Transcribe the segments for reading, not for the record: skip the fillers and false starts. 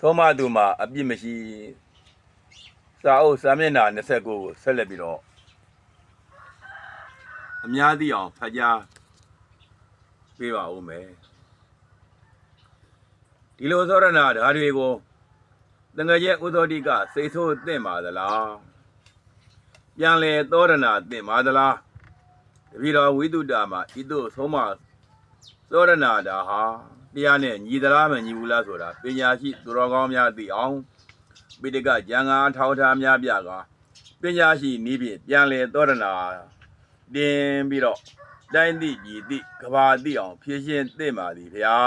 သောမသူမှာအပြစ်မရှိစာအုပ်စာမျက်နှာ29ကိုဆက်လက်ပြီးတော့အများသိအောင်ဖတ်ကြားပေးပါဦးမယ်ဒီလိုသောရဏဓာတွေကိုတငယ်ရဲ့ဥသောတိကစိတ်ဆိုးသင့်ပါသလားပြန်လေသောရဏသင့်ပါသလားတပည့်တော်ဝိတုဒ္ဓမှာဤသို့သုံးမသောရဏဓာဟာတရားနဲ့ညီသလားမညီဘူးလားဆိုတာပညာရှိသူတော်ကောင်းများသိအောင်ပိဋကကျမ်းဂန်ထောက်ထားများပြကပညာရှိနည်းဖြင့်ပြန်လေသောရဏတင်ပြီးတော့တိုင်းသိပြည်သိကဘာသိအောင်ဖြည့်ရှင်းသင့်ပါသည်ဗျာ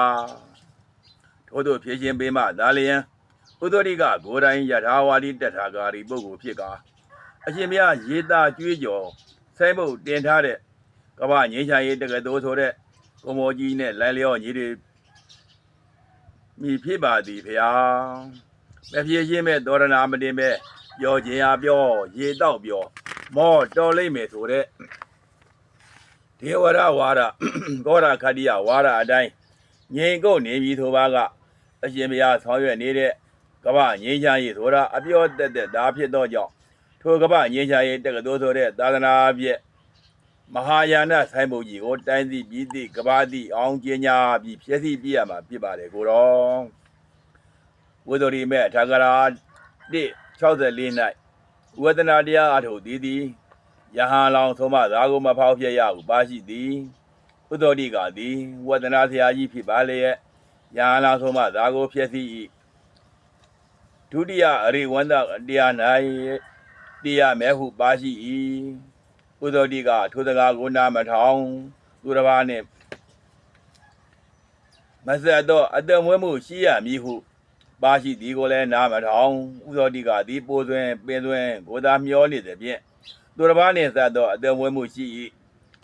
ထို့သောဖြည့်ရှင်းပေးမှဒါလျင်ဥဒ္ဓရိကကိုယ်တိုင်ယထာဝါဒီတထာဂါရီပုဂ္ဂိုလ်ဖြစ်ကအရှင်မြတ်ရေးသားကြွေးကြော်ဆိုင်းဘုတ်တင်ထားတဲ့ကဘာငြိမ်းချမ်းရေးတက္ကသိုလ်ဆိုတဲ့ကိုမောကြီးနဲ့လိုင်းလျောညီတွေမြည်ဖြစ်ပါသည်ဗျာမဖြစ်ရှင်းမဲ့သောရဏမတင်ပဲပြောခြင်းအားပြောရေတော့ပြောမောတော်လိမ့်မယ်ဆိုတဲ့ဒေဝရဝါဒဂောရခတ္တိယဝါဒအတိုင်းငြိမ်ကုန်နေပြီဆိုပါကအရှင်ဘုရားဆောင်ရွက်နေတဲ့ကမ္ဘာငြိမ်းချမ်းရေးဆိုတာအပြောတက်တက်ဒါဖြစ်သောကြောင့်ထိုကမ္ဘာငြိမ်းချမ်းရေးတက္ကသိုလ်ဆိုတဲ့သာသနာပြည့်မဟာယာနဆိုင်ဘုတ်ကြီးကိုတိုင်းသိပြည်သိကဘာသိအောင်ကျင်းညာပြီးဖြည့်ဆည်းပြရမှာဖြစ်ပါတယ်ကိုတော်ဝိသုရိမေထာဂရာ164၌ဝေဒနာတရားအထုတ်သည်ယဟန်လောင်သုံးမသာကိုမဖောက်ပြရဟုပါရှိသည်ဥသောတိကသည်ဝေဒနာဆရာကြီးဖြစ်ပါလေရဲ့ယဟန်လောင်သုံးမသာကိုဖြည့်ဆည်း၏ဒုတိယအရိဝန္တတရား၌တရားမဲဟုပါရှိ၏ဥသောတိကထိုစကားကိုနာမထောင်သူတစ်ပါးနှင့်မဆက်တော့အတ္တမွေးမှုရှိရမည်ဟုပါရှိသည်ကိုလည်းနာမထောင်ဥသောတိကသည်ပိုးသွင်းပင်သွင်းကိုသာမျောနေသည်ဖြင့်သူတစ်ပါးနှင့်ဆက်တော့အတ္တမွေးမှုရှိ၏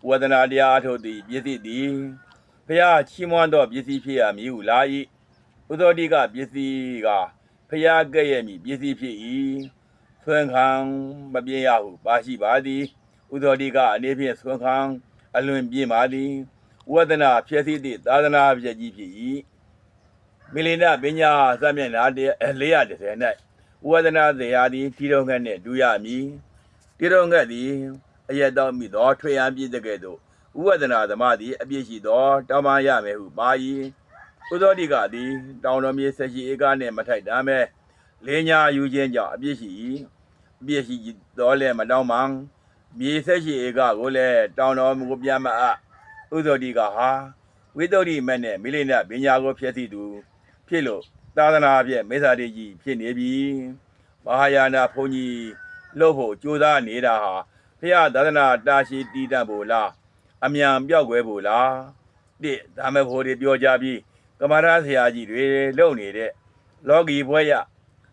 ဝေဒနာတရားအထုတ်သည်ပစ္စည်းသည်ဘုရားချီးမွမ်းသောပစ္စည်းဖြစ်ရမည်ဟုလာ၏ဥသောတိကပစ္စည်းကဘုရားကဲ့ရဲ့မည်ပစ္စည်းဖြစ်၏ဆွမ်းခံမပြင်းရဟုပါရှိပါသည်ဥသောတိကအနေဖြင့်ဆွမ်းခံအလွန်ပြင်းပါသည်ဝေဒနာဖြစ်သည့်သာသနာပြည့်ကြီးဖြစ်၏မိလိနာပညာစမျက်နှာ430၌ဝေဒနာတရားသည်တိရုံငတ်နှင့်ဒူရမည်တိရုံငတ်သည်အယက်တော်မိသောထွေရန်ပြည့်တဲ့ကဲ့သို့ဝေဒနာသမားသည်အပြည့်ရှိသောတောင်းပန်ရမယ်ဟုပါ၏ဥသောတိကသည်တောင်းတော်မြေဆက်ရှိဧကနှင့်မထိုက်တမ်းပဲလေးညာယူခြင်းကြောင့်အပြည့်ရှိ၏အပြည့်ရှိသောလည်းမတောင်းပန်မြေဆက်ရှိဧကကိုလည်းတောင်းတော်မူပြန်မအပ်ဥသောတိကဟာဝိသုဒ္ဓိမတ်နဲ့မိလိနာပညာကိုဖြည့်သိသူဖြစ်လို့သာသနာပြည့်မေသာတိကြီးဖြစ်နေပြီမဟာယာနဘုန်းကြီးလို့ဖို့ကြိုးစားနေတာဟာဘုရားသာသနာတာရှိတည်တတ်ဖို့လားအမြန်ပြောက်ွယ်ဖို့လားတိဒါမဖို့တွေပြောကြပြီးကမ္မရာဆရာကြီးတွေလုံနေတဲ့လောကီဘွဲရ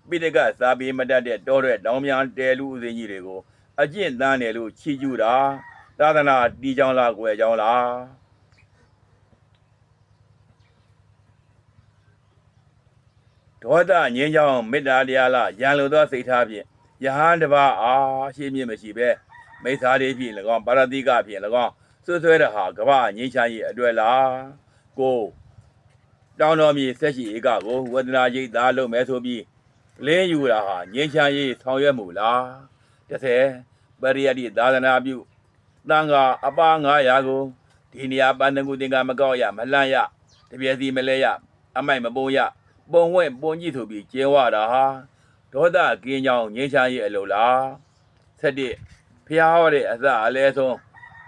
ပိဋကစာပေမတတ်တဲ့တောတဲ့တောင်မြန်တဲလူဦးစင်းကြီးတွေကိုအကျင့်တန်းတယ်လို့ချီးကျူးတာသာသနာတီးကြောင်းလားကွယ်ကြောင်းလားဒေါသငြင်းကြောင်းမေတ္တာတရားလားရန်လိုသောစိတ်ထားဖြင့်ယဟန်တပါအားရှင်းမြင့်မရှိပဲမိစ္ဆာတွေဖြင့်၎င်းပါရတိကဖြင့်၎င်းဆွဆွဲတဲ့ဟာကမ္ဘာငြိမ်းချမ်းရေးအတွက်လားကိုတောင်းတော်မြေဆက်ရှိဧကကိုဝေဒနာရိတ်သားလုပ်မယ်ဆိုပြီးလင်းယူတာဟာငြိမ်းချမ်းရေးဆောင်ရွက်မှုလား30ပရိယတိသာသနာပြုတန်ခါအပါ900ကိုဒီနေရာပန်းတကူတင်ကမကောက်ရမလှမ်းရတပြည့်စီမလဲရအမိုက်မပုံရပုံဝင့်ပုံကြည့်ဆိုပြီးကျဲဝတာဟာဒေါသကင်းကြောင်းငြိမ်းချမ်းရေးအလို့လား7ဖျားဟောတဲ့အစအလဲဆုံး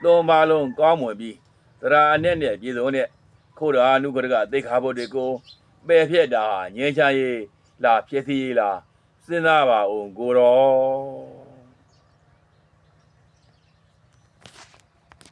သုံးပါလုံးကောင်းမွန်ပြီးသရအနဲ့ပြည်စုံတဲ့ခိုးတော်အနုကရကသိခါဘုတ်တွေကိုပယ်ဖြတ်တာငြိမ်းချမ်းရေးလားဖြစ်စီရေးလားစဉ်းစားပါဦးကိုတော်